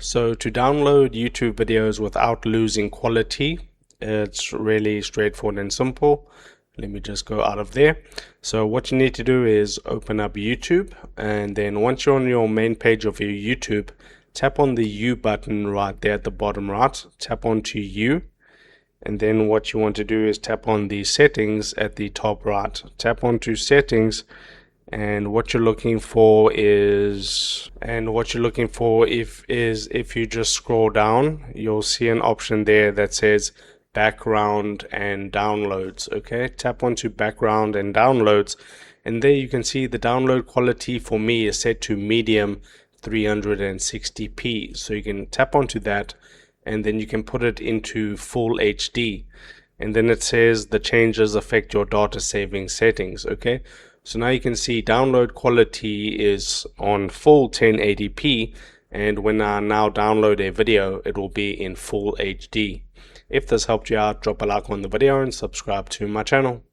So to download YouTube videos without losing quality, it's really straightforward and simple. Let me just go out of there. So what you need to do is open up YouTube, and then once you're on your main page of your YouTube, tap on the U button right there at the bottom right, tap onto U, and then what you want to do is tap on the settings at the top right, tap onto settings. And what you're looking for is if you just scroll down, you'll see an option there that says background and downloads. Okay, tap onto background and downloads, and there you can see the download quality for me is set to medium 360p. So you can tap onto that, and then you can put it into full HD, and then it says the changes affect your data saving settings. Okay, so now you can see download quality is on full 1080p, and when I now download a video, it will be in full HD. If this helped you out, drop a like on the video and subscribe to my channel.